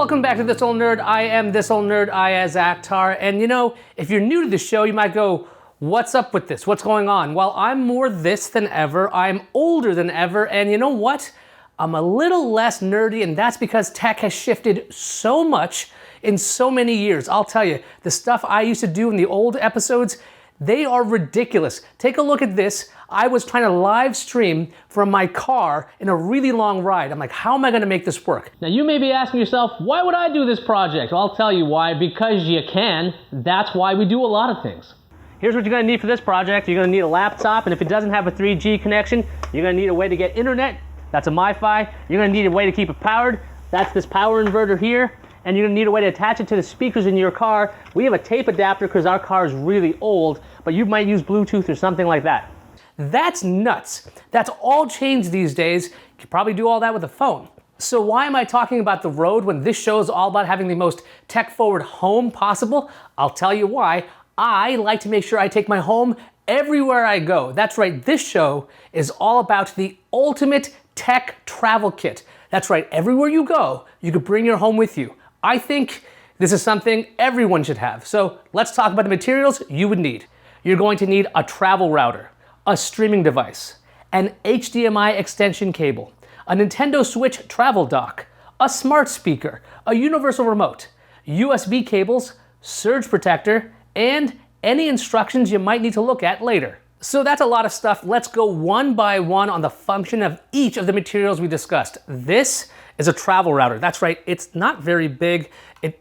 Welcome back to This Old Nerd. I am This Old Nerd, Iyaz Akhtar. And you know, if you're new to the show, you might go, what's up with this? What's going on? Well, I'm more this than ever. I'm older than ever. And you know what? I'm a little less nerdy, and that's because tech has shifted so much in so many years. I'll tell you, the stuff I used to do in the old episodes, they are ridiculous. Take a look at this. I was trying to live stream from my car in a really long ride. I'm like, how am I gonna make this work? Now you may be asking yourself, why would I do this project? Well, I'll tell you why, because you can. That's why we do a lot of things. Here's what you're gonna need for this project. You're gonna need a laptop, and if it doesn't have a 3G connection, you're gonna need a way to get internet. That's a MiFi. You're gonna need a way to keep it powered. That's this power inverter here. And you're gonna need a way to attach it to the speakers in your car. We have a tape adapter because our car is really old, but you might use Bluetooth or something like that. That's nuts. That's all changed these days. You can probably do all that with a phone. So why am I talking about the road when this show is all about having the most tech-forward home possible? I'll tell you why. I like to make sure I take my home everywhere I go. That's right, this show is all about the ultimate tech travel kit. That's right, everywhere you go, you could bring your home with you. I think this is something everyone should have. So let's talk about the materials you would need. You're going to need a travel router, a streaming device, an HDMI extension cable, a Nintendo Switch travel dock, a smart speaker, a universal remote, USB cables, surge protector, and any instructions you might need to look at later. So that's a lot of stuff. Let's go one by one on the function of each of the materials we discussed. This is a travel router. That's right, it's not very big.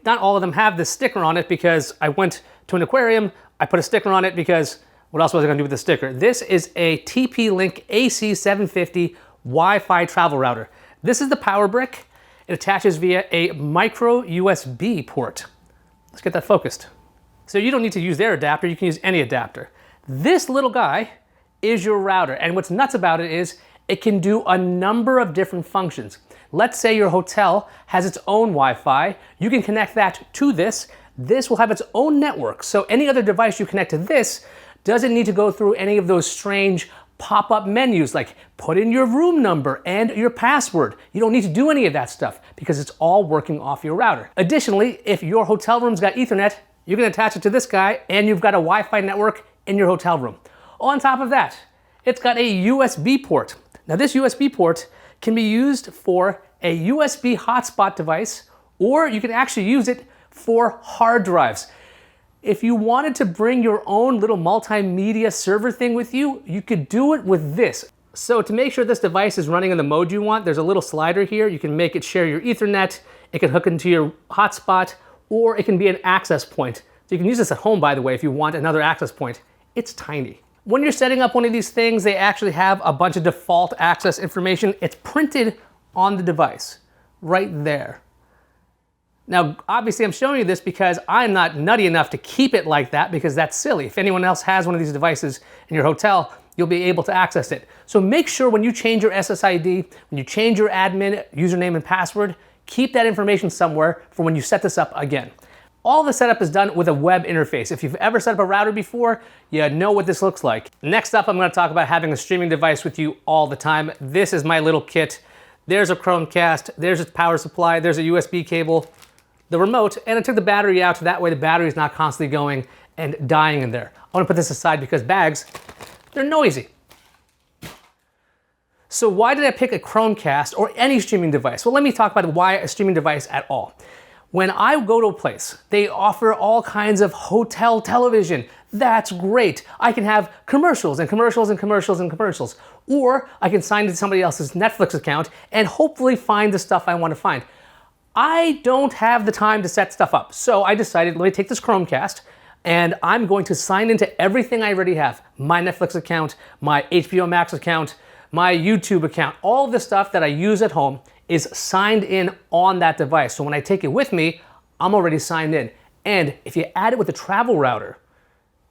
Not all of them have this sticker on it because I went to an aquarium, I put a sticker on it because what else was I gonna do with the sticker? This is a TP-Link AC750 Wi-Fi travel router. This is the power brick. It attaches via a micro USB port. Let's get that focused. So you don't need to use their adapter, you can use any adapter. This little guy is your router, and what's nuts about it is it can do a number of different functions. Let's say your hotel has its own Wi-Fi. You can connect that to this. This will have its own network, so any other device you connect to this doesn't need to go through any of those strange pop-up menus like put in your room number and your password. You don't need to do any of that stuff because it's all working off your router. Additionally, if your hotel room's got Ethernet, you can attach it to this guy and you've got a Wi-Fi network in your hotel room. On top of that, it's got a USB port. Now this USB port can be used for a USB hotspot device, or you can actually use it for hard drives. If you wanted to bring your own little multimedia server thing with you, you could do it with this. So to make sure this device is running in the mode you want, there's a little slider here. You can make it share your Ethernet, it can hook into your hotspot, or it can be an access point. So you can use this at home, by the way, if you want another access point. It's tiny. When you're setting up one of these things, they actually have a bunch of default access information. It's printed on the device, right there. Now, obviously I'm showing you this because I'm not nutty enough to keep it like that because that's silly. If anyone else has one of these devices in your hotel, you'll be able to access it. So make sure when you change your SSID, when you change your admin username and password, keep that information somewhere for when you set this up again. All the setup is done with a web interface. If you've ever set up a router before, you know what this looks like. Next up, I'm gonna talk about having a streaming device with you all the time. This is my little kit. There's a Chromecast, there's a power supply, there's a USB cable, the remote, and I took the battery out so that way the battery is not constantly going and dying in there. I wanna put this aside because bags, they're noisy. So why did I pick a Chromecast or any streaming device? Well, let me talk about why a streaming device at all. When I go to a place, they offer all kinds of hotel television. That's great. I can have commercials and commercials and commercials and commercials. Or I can sign into somebody else's Netflix account and hopefully find the stuff I want to find. I don't have the time to set stuff up. So I decided, let me take this Chromecast and I'm going to sign into everything I already have. My Netflix account, my HBO Max account, my YouTube account, all the stuff that I use at home is signed in on that device. So when I take it with me, I'm already signed in. And if you add it with the travel router,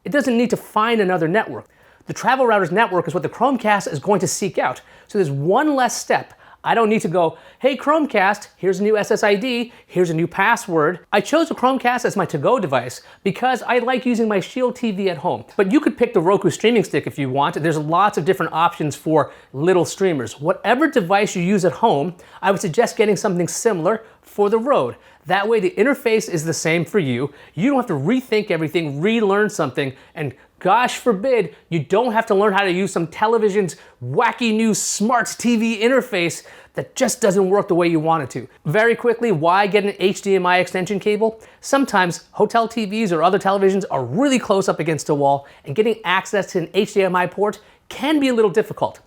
it doesn't need to find another network. The travel router's network is what the Chromecast is going to seek out. So there's one less step I don't need to go, hey Chromecast, here's a new SSID, here's a new password. I chose the Chromecast as my to-go device because I like using my Shield TV at home. But you could pick the Roku streaming stick if you want. There's lots of different options for little streamers. Whatever device you use at home, I would suggest getting something similar for the road. That way the interface is the same for you. You don't have to rethink everything, relearn something, and gosh forbid, you don't have to learn how to use some television's wacky new smart TV interface that just doesn't work the way you want it to. Very quickly, why get an HDMI extension cable? Sometimes hotel TVs or other televisions are really close up against a wall, and getting access to an HDMI port can be a little difficult.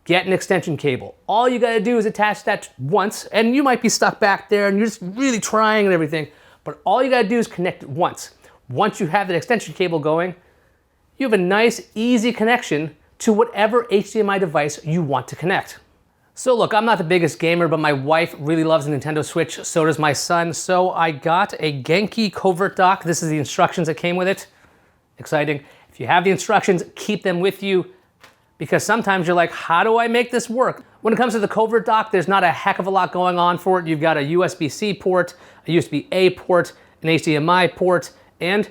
Get an extension cable. All you gotta do is attach that once, and you might be stuck back there and you're just really trying and everything, but all you gotta do is connect it once. Once you have that extension cable going, you have a nice, easy connection to whatever HDMI device you want to connect. So look, I'm not the biggest gamer, but my wife really loves the Nintendo Switch, so does my son, so I got a Genki Covert Dock. This is the instructions that came with it. Exciting. If you have the instructions, keep them with you, because sometimes you're like, how do I make this work? When it comes to the Covert Dock, there's not a heck of a lot going on for it. You've got a USB-C port, a USB-A port, an HDMI port, and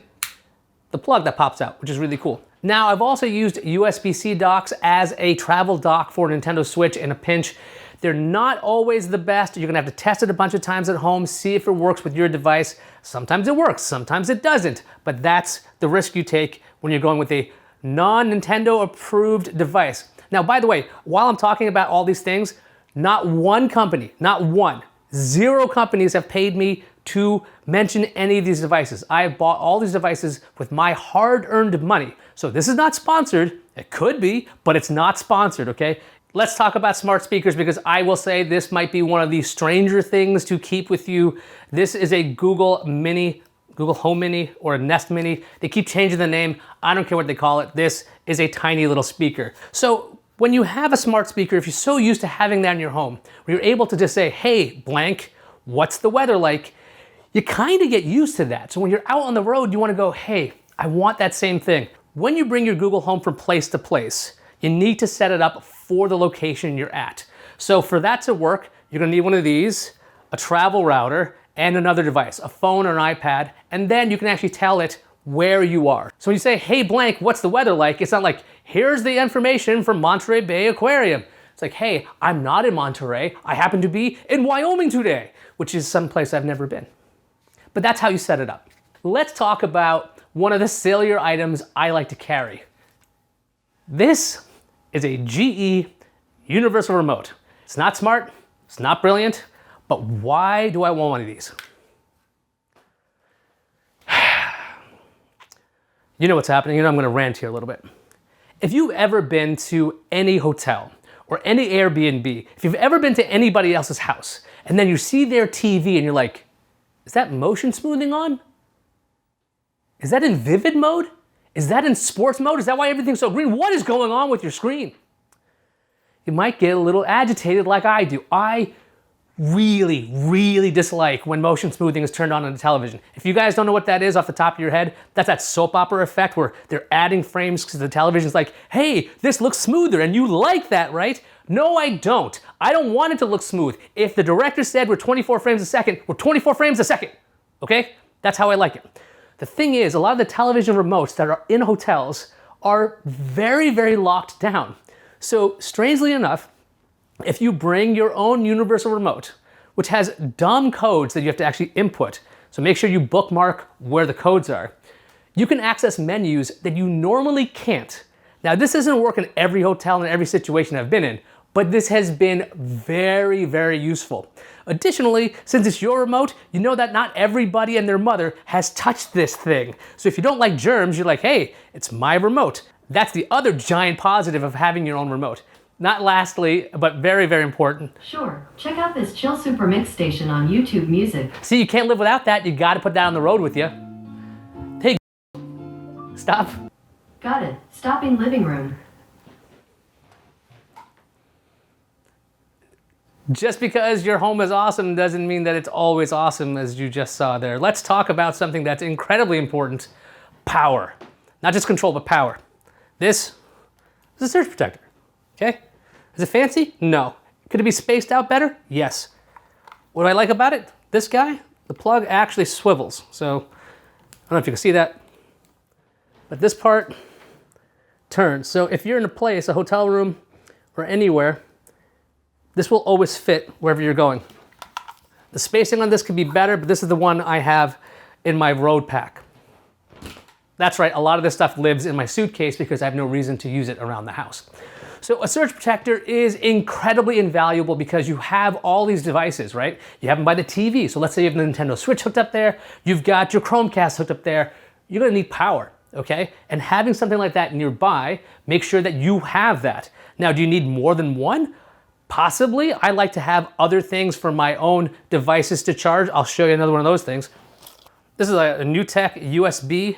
the plug that pops out, which is really cool. Now, I've also used USB-C docks as a travel dock for Nintendo Switch in a pinch. They're not always the best. You're gonna have to test it a bunch of times at home, see if it works with your device. Sometimes it works, sometimes it doesn't, but that's the risk you take when you're going with a non-Nintendo approved device. Now, by the way, while I'm talking about all these things, not one company, not one, 0 companies have paid me to mention any of these devices. I have bought all these devices with my hard-earned money. So this is not sponsored. It could be, but it's not sponsored, okay? Let's talk about smart speakers, because I will say this might be one of the stranger things to keep with you. This is a Google Home Mini or a Nest Mini. They keep changing the name. I don't care what they call it. This is a tiny little speaker. So when you have a smart speaker, if you're so used to having that in your home, where you're able to just say, hey, blank, what's the weather like? You kind of get used to that. So when you're out on the road, you want to go, hey, I want that same thing. When you bring your Google Home from place to place, you need to set it up for the location you're at. So for that to work, you're going to need one of these, a travel router, and another device, a phone or an iPad, and then you can actually tell it where you are. So when you say, hey blank, what's the weather like? It's not like, here's the information from Monterey Bay Aquarium. It's like, hey, I'm not in Monterey. I happen to be in Wyoming today, which is someplace I've never been. But that's how you set it up. Let's talk about one of the sillier items I like to carry. This is a GE universal remote. It's not smart, it's not brilliant, but why do I want one of these? You know what's happening, I'm gonna rant here a little bit. If you've ever been to any hotel or any Airbnb, if you've ever been to anybody else's house, and then you see their TV and you're like, is that motion smoothing on? Is that in vivid mode? Is that in sports mode? Is that why everything's so green? What is going on with your screen? You might get a little agitated like I do. I really, really dislike when motion smoothing is turned on the television. If you guys don't know what that is off the top of your head, that's that soap opera effect where they're adding frames because the television's like, hey, this looks smoother, and you like that, right? No, I don't. I don't want it to look smooth. If the director said we're 24 frames a second, we're 24 frames a second, okay? That's how I like it. The thing is, a lot of the television remotes that are in hotels are very, very locked down. So strangely enough, if you bring your own universal remote, which has dumb codes that you have to actually input, so make sure you bookmark where the codes are, you can access menus that you normally can't. Now, this doesn't work in every hotel and every situation I've been in, but this has been very, very useful. Additionally, since it's your remote, you know that not everybody and their mother has touched this thing. So if you don't like germs, you're like, hey, it's my remote. That's the other giant positive of having your own remote. Not lastly, but very, very important. Sure, check out this Chill Super Mix station on YouTube Music. See, you can't live without that. You gotta put that on the road with you. Hey, stop. Got it. Stopping living room. Just because your home is awesome doesn't mean that it's always awesome, as you just saw there. Let's talk about something that's incredibly important, power. Not just control, but power. This is a surge protector, okay? Is it fancy? No. It Could it be spaced out better? Yes. What do I like about it? This guy, the plug actually swivels. So I don't know if you can see that, but this part turns. So if you're in a place, a hotel room or anywhere, this will always fit wherever you're going. The spacing on this could be better, but this is the one I have in my road pack. That's right, a lot of this stuff lives in my suitcase because I have no reason to use it around the house. So a surge protector is incredibly invaluable because you have all these devices, right? You have them by the TV. So let's say you have the Nintendo Switch hooked up there, you've got your Chromecast hooked up there, you're gonna need power, okay? And having something like that nearby, make sure that you have that. Now, do you need more than one? Possibly. I like to have other things for my own devices to charge. I'll show you another one of those things. This is a Nekteck USB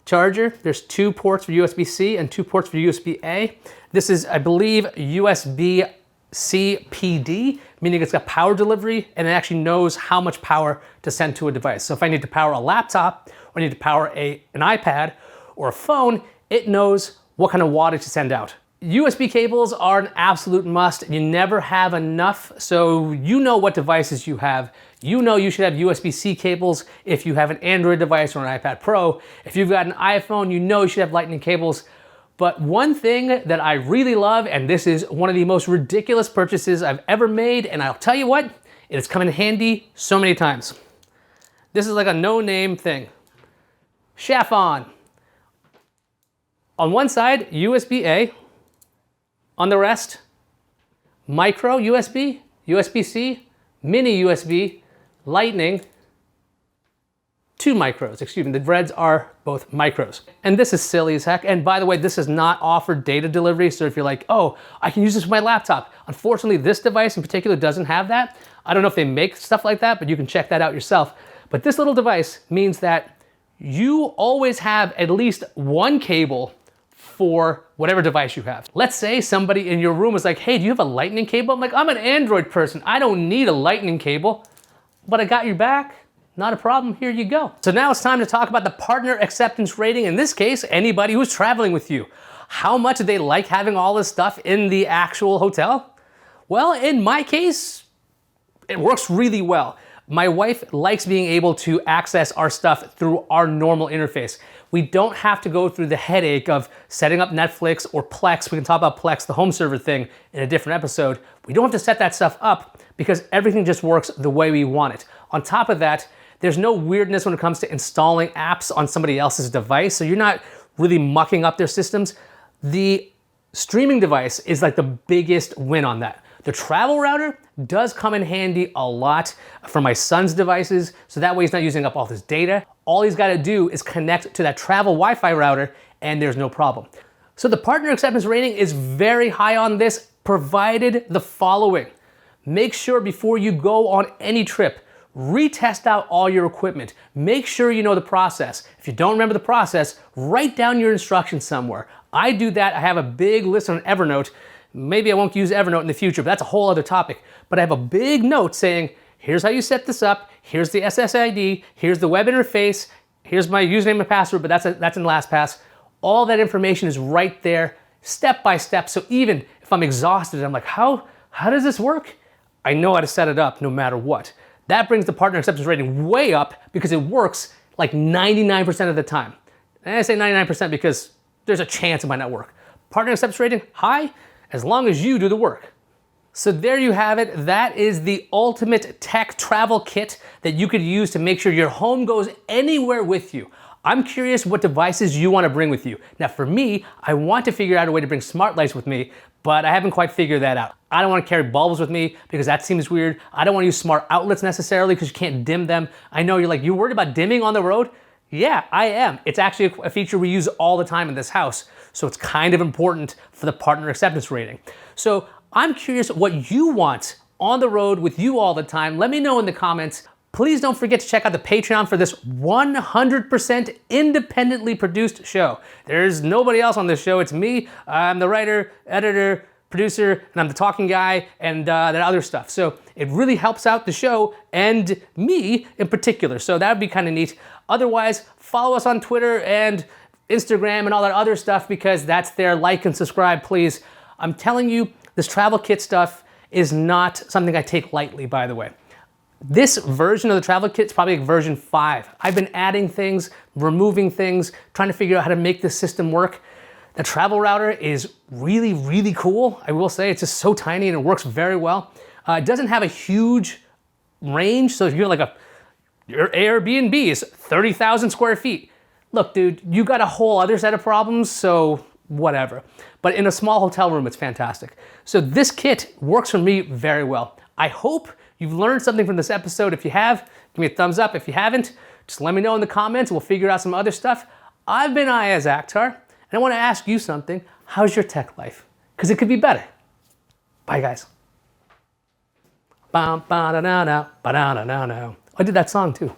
charger. There's 2 ports for USB-C and 2 ports for USB-A. This is, I believe, USB-C PD, meaning it's got power delivery and it actually knows how much power to send to a device. So if I need to power a laptop or I need to power an iPad or a phone, it knows what kind of wattage to send out. USB cables are an absolute must. You never have enough, so you know what devices you have. You know you should have USB-C cables if you have an Android device or an iPad Pro. If you've got an iPhone, you know you should have lightning cables. But one thing that I really love, and this is one of the most ridiculous purchases I've ever made, and I'll tell you what, it has come in handy so many times. This is like a no-name thing. Chafon. On one side, USB-A. On the rest, micro USB, USB-C, mini USB, lightning, 2 micros, excuse me, the reds are both micros. And this is silly as heck. And by the way, this is not offered data delivery. So if you're like, oh, I can use this for my laptop. Unfortunately, this device in particular doesn't have that. I don't know if they make stuff like that, but you can check that out yourself. But this little device means that you always have at least one cable for whatever device you have. Let's say somebody in your room is like, hey, do you have a lightning cable? I'm like, I'm an Android person. I don't need a lightning cable, but I got your back. Not a problem, here you go. So now it's time to talk about the partner acceptance rating. In this case, anybody who's traveling with you. How much do they like having all this stuff in the actual hotel? Well, in my case, it works really well. My wife likes being able to access our stuff through our normal interface. We don't have to go through the headache of setting up Netflix or Plex. We can talk about Plex, the home server thing, in a different episode. We don't have to set that stuff up because everything just works the way we want it. On top of that, there's no weirdness when it comes to installing apps on somebody else's device, so you're not really mucking up their systems. The streaming device is like the biggest win on that. The travel router does come in handy a lot for my son's devices, so that way he's not using up all his data. All he's got to do is connect to that travel Wi-Fi router and there's no problem. So the partner acceptance rating is very high on this, provided the following. Make sure before you go on any trip, retest out all your equipment. Make sure you know the process. If you don't remember the process, write down your instructions somewhere. I do that. I have a big list on Evernote. Maybe I won't use Evernote in the future, but that's a whole other topic. But I have a big note saying, here's how you set this up, here's the SSID, here's the web interface, here's my username and password, but that's in LastPass. All that information is right there, step by step. So even if I'm exhausted, I'm like, how does this work? I know how to set it up no matter what. That brings the partner acceptance rating way up because it works like 99% of the time. And I say 99% because there's a chance it might not work. Partner acceptance rating, high, as long as you do the work. So there you have it. That is the ultimate tech travel kit that you could use to make sure your home goes anywhere with you. I'm curious what devices you want to bring with you. Now for me, I want to figure out a way to bring smart lights with me, but I haven't quite figured that out. I don't want to carry bulbs with me because that seems weird. I don't want to use smart outlets necessarily because you can't dim them. I know you're like, you worried about dimming on the road? Yeah, I am. It's actually a feature we use all the time in this house. So it's kind of important for the partner acceptance rating. So I'm curious what you want on the road with you all the time. Let me know in the comments. Please don't forget to check out the Patreon for this 100% independently produced show. There's nobody else on this show. It's me. I'm the writer, editor, producer, and I'm the talking guy and that other stuff. So it really helps out the show and me in particular. So that would be kind of neat. Otherwise, follow us on Twitter and Instagram and all that other stuff because that's there. Like and subscribe, please. I'm telling you, this travel kit stuff is not something I take lightly, by the way. This version of the travel kit is probably like version 5. I've been adding things, removing things, trying to figure out how to make this system work. The travel router is really, really cool. I will say it's just so tiny and it works very well. It doesn't have a huge range, so if you're like your Airbnb is 30,000 square feet. Look, dude, you got a whole other set of problems, so whatever. But in a small hotel room, it's fantastic. So this kit works for me very well. I hope you've learned something from this episode. If you have, give me a thumbs up. If you haven't, just let me know in the comments and we'll figure out some other stuff. I've been Iyaz Akhtar, and I want to ask you something. How's your tech life? Because it could be better. Bye, guys. I did that song too.